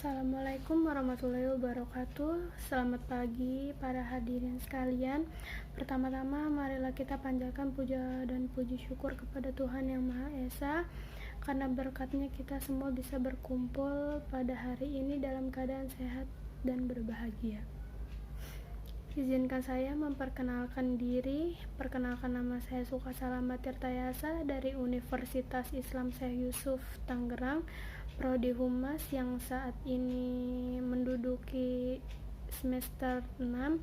Assalamualaikum warahmatullahi wabarakatuh. Selamat pagi para hadirin sekalian. Pertama-tama marilah kita panjatkan puja dan puji syukur kepada Tuhan Yang Maha Esa, karena berkatnya kita semua bisa berkumpul pada hari ini dalam keadaan sehat dan berbahagia. Izinkan saya memperkenalkan diri. Perkenalkan, nama saya Sukasalamat Tirtayasa dari Universitas Islam Syekh Yusuf Tangerang, Prodi Humas, yang saat ini menduduki semester 6.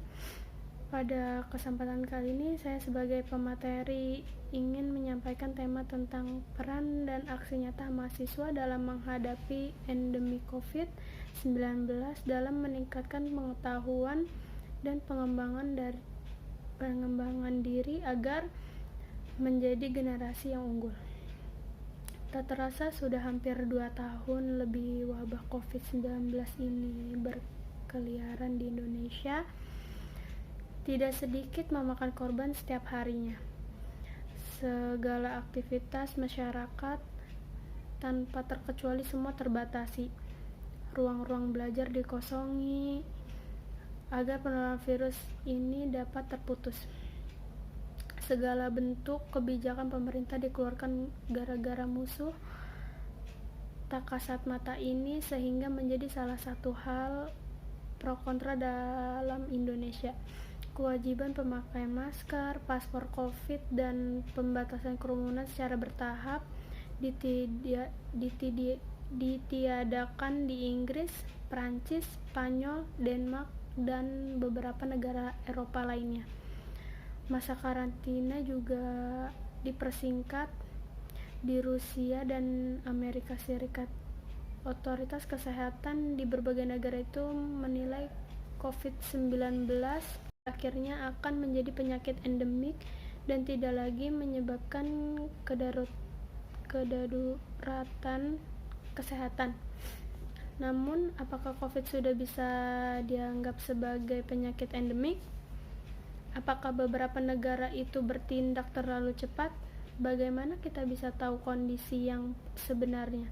Pada kesempatan kali ini saya sebagai pemateri ingin menyampaikan tema tentang peran dan aksi nyata mahasiswa dalam menghadapi endemi COVID-19 dalam meningkatkan pengetahuan dan pengembangan diri agar menjadi generasi yang unggul. Tak terasa sudah hampir 2 tahun lebih wabah COVID-19 ini berkeliaran di Indonesia, tidak sedikit memakan korban setiap harinya. Segala aktivitas masyarakat tanpa terkecuali semua terbatasi. Ruang-ruang belajar dikosongi agar penularan virus ini dapat terputus. Segala bentuk kebijakan pemerintah dikeluarkan gara-gara musuh tak kasat mata ini, sehingga menjadi salah satu hal pro kontra dalam Indonesia. Kewajiban pemakaian masker, paspor COVID, dan pembatasan kerumunan secara bertahap ditiadakan di Inggris, Prancis, Spanyol, Denmark, dan beberapa negara Eropa lainnya. Masa karantina juga dipersingkat di Rusia dan Amerika Serikat. Otoritas kesehatan di berbagai negara itu menilai COVID-19 akhirnya akan menjadi penyakit endemik dan tidak lagi menyebabkan kedaruratan kesehatan. Namun, apakah COVID sudah bisa dianggap sebagai penyakit endemik? Apakah beberapa negara itu bertindak terlalu cepat? Bagaimana kita bisa tahu kondisi yang sebenarnya?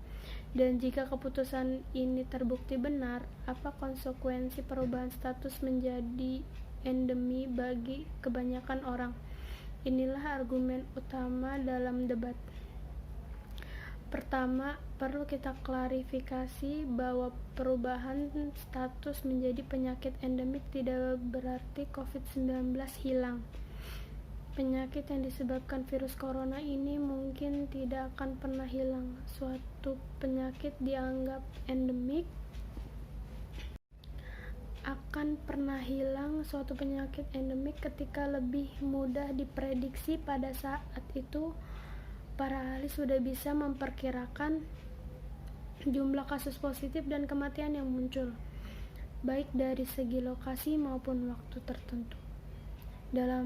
Dan jika keputusan ini terbukti benar, apa konsekuensi perubahan status menjadi endemi bagi kebanyakan orang? Inilah argumen utama dalam debat. Pertama, perlu kita klarifikasi bahwa perubahan status menjadi penyakit endemik tidak berarti COVID-19 hilang. Penyakit yang disebabkan virus corona ini mungkin tidak akan pernah hilang. Suatu penyakit dianggap endemik akan pernah hilang. Suatu penyakit endemik ketika lebih mudah diprediksi. Pada saat itu para ahli sudah bisa memperkirakan jumlah kasus positif dan kematian yang muncul, baik dari segi lokasi maupun waktu tertentu. Dalam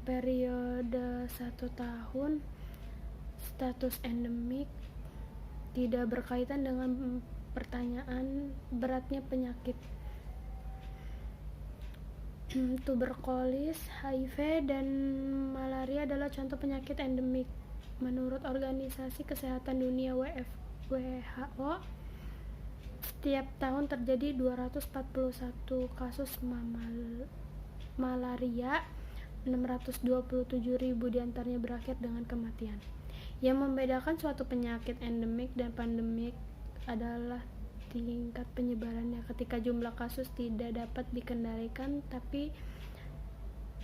periode 1 tahun, status endemik tidak berkaitan dengan pertanyaan beratnya penyakit. Tuberkulosis, HIV, dan malaria adalah contoh penyakit endemik. Menurut Organisasi Kesehatan Dunia WHO, setiap tahun terjadi 241 kasus malaria, 627.000 diantaranya berakhir dengan kematian. Yang membedakan suatu penyakit endemik dan pandemik adalah tingkat penyebarannya. Ketika jumlah kasus tidak dapat dikendalikan tapi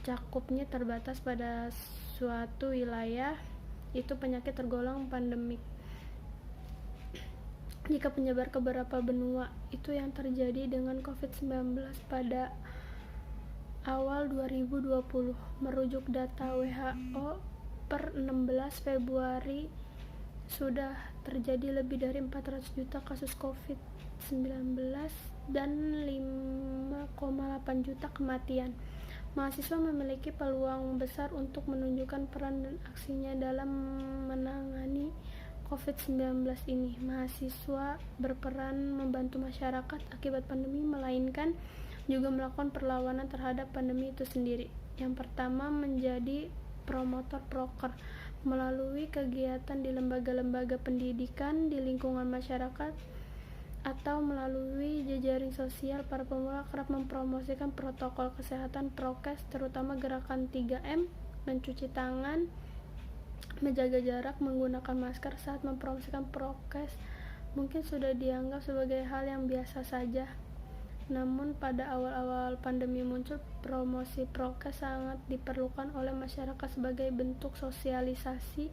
cakupnya terbatas pada suatu wilayah, itu penyakit tergolong pandemik. Jika penyebar ke beberapa benua, itu yang terjadi dengan COVID-19 pada awal 2020. Merujuk data WHO per 16 Februari sudah terjadi lebih dari 400 juta kasus COVID-19 dan 5,8 juta kematian. Mahasiswa memiliki peluang besar untuk menunjukkan peran dan aksinya dalam menangani COVID-19 ini. Mahasiswa berperan membantu masyarakat akibat pandemi, melainkan juga melakukan perlawanan terhadap pandemi itu sendiri. Yang pertama, menjadi promotor proker melalui kegiatan di lembaga-lembaga pendidikan di lingkungan masyarakat atau melalui jejaring sosial, para pemula kerap mempromosikan protokol kesehatan prokes, terutama gerakan 3M, mencuci tangan, menjaga jarak, menggunakan masker. Saat mempromosikan prokes mungkin sudah dianggap sebagai hal yang biasa saja. Namun pada awal-awal pandemi muncul, promosi prokes sangat diperlukan oleh masyarakat sebagai bentuk sosialisasi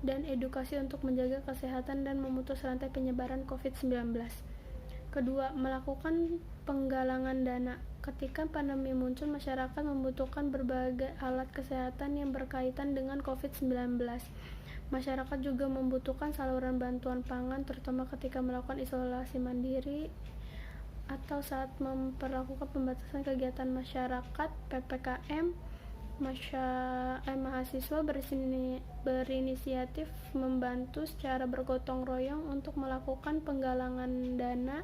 dan edukasi untuk menjaga kesehatan dan memutus rantai penyebaran COVID-19. Kedua, melakukan penggalangan dana. Ketika pandemi muncul, masyarakat membutuhkan berbagai alat kesehatan yang berkaitan dengan COVID-19. Masyarakat juga membutuhkan saluran bantuan pangan, terutama ketika melakukan isolasi mandiri atau saat memperlakukan pembatasan kegiatan masyarakat (PPKM). Mahasiswa berinisiatif membantu secara bergotong royong untuk melakukan penggalangan dana.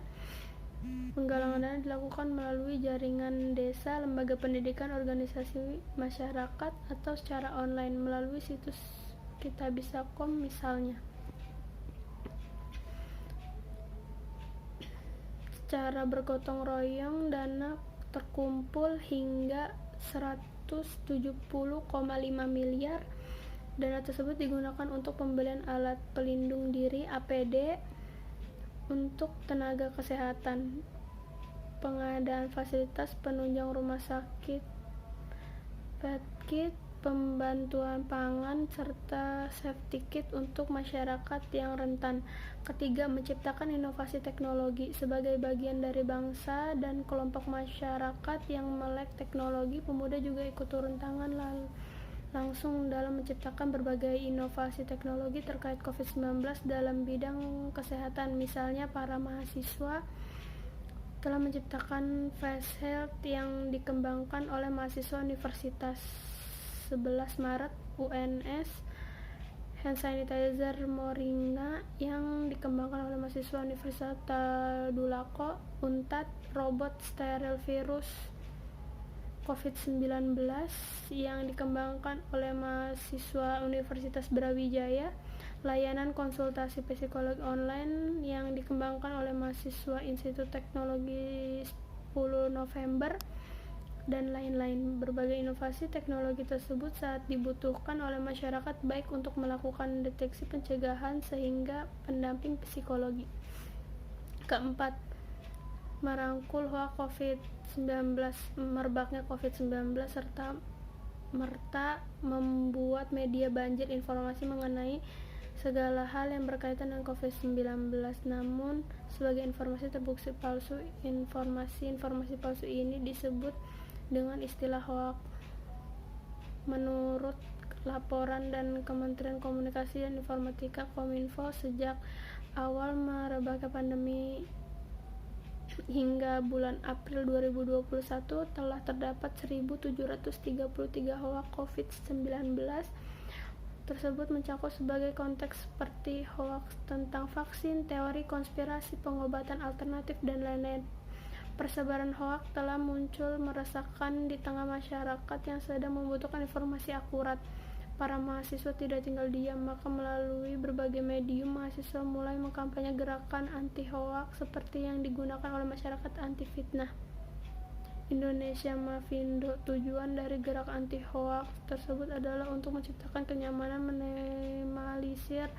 Penggalangan dana dilakukan melalui jaringan desa, lembaga pendidikan, organisasi masyarakat, atau secara online melalui situs kitabisa.com misalnya. Secara bergotong royong, dana terkumpul hingga 170,5 miliar. Dana tersebut digunakan untuk pembelian alat pelindung diri (APD) untuk tenaga kesehatan, pengadaan fasilitas penunjang rumah sakit, PET-kit, pembantuan pangan, serta safety kit untuk masyarakat yang rentan. Ketiga, menciptakan inovasi teknologi. Sebagai bagian dari bangsa dan kelompok masyarakat yang melek teknologi, pemuda juga ikut turun tangan langsung dalam menciptakan berbagai inovasi teknologi terkait COVID-19 dalam bidang kesehatan. Misalnya, para mahasiswa telah menciptakan face health yang dikembangkan oleh mahasiswa Universitas 11 Maret UNS, hand sanitizer Moringa yang dikembangkan oleh mahasiswa Universitas Tadulako Unpad, robot steril virus COVID-19 yang dikembangkan oleh mahasiswa Universitas Brawijaya, layanan konsultasi psikologi online yang dikembangkan oleh mahasiswa Institut Teknologi 10 November, dan lain-lain. Berbagai inovasi teknologi tersebut saat dibutuhkan oleh masyarakat, baik untuk melakukan deteksi pencegahan sehingga pendamping psikologi. Keempat, merangkul hoaks COVID-19. Merebaknya COVID-19 serta merta membuat media banjir informasi mengenai segala hal yang berkaitan dengan COVID-19. Namun, sebagai informasi terbukti palsu, informasi palsu ini disebut dengan istilah hoaks. Menurut laporan dan Kementerian Komunikasi dan Informatika Kominfo, sejak awal merebaknya pandemi hingga bulan April 2021 telah terdapat 1.733 hoaks COVID-19. Tersebut mencakup sebagai konteks seperti hoaks tentang vaksin, teori konspirasi, pengobatan alternatif, dan lain-lain. Persebaran hoaks telah muncul meresahkan di tengah masyarakat yang sedang membutuhkan informasi akurat. Para mahasiswa tidak tinggal diam, maka melalui berbagai medium, mahasiswa mulai mengkampanye gerakan anti-hoaks seperti yang digunakan oleh masyarakat anti fitnah Indonesia Mafindo. Tujuan dari gerak anti-hoaks tersebut adalah untuk menciptakan kenyamanan, meminimalisir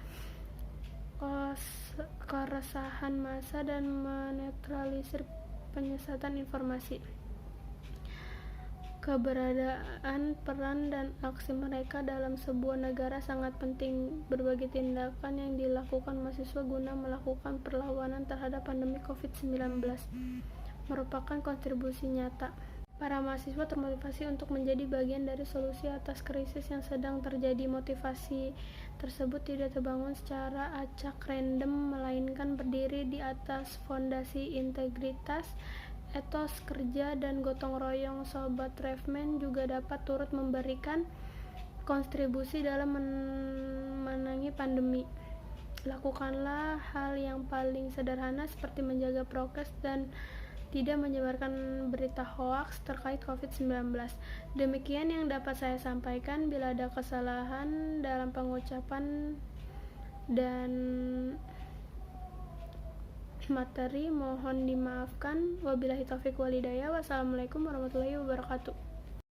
keresahan massa, dan menetralisir penyesatan informasi. Keberadaan, peran, dan aksi mereka dalam sebuah negara sangat penting. Berbagai tindakan yang dilakukan mahasiswa guna melakukan perlawanan terhadap pandemi COVID-19 merupakan kontribusi nyata. Para mahasiswa termotivasi untuk menjadi bagian dari solusi atas krisis yang sedang terjadi. Motivasi tersebut tidak terbangun secara acak random, melainkan berdiri di atas fondasi integritas, etos kerja, dan gotong royong. Sobat Refman juga dapat turut memberikan kontribusi dalam menangani pandemi. Lakukanlah hal yang paling sederhana seperti menjaga prokes dan tidak menyebarkan berita hoaks terkait COVID-19. Demikian yang dapat saya sampaikan. Bila ada kesalahan dalam pengucapan dan materi mohon dimaafkan. Wabillahi taufik walhidayah. Wassalamualaikum warahmatullahi wabarakatuh.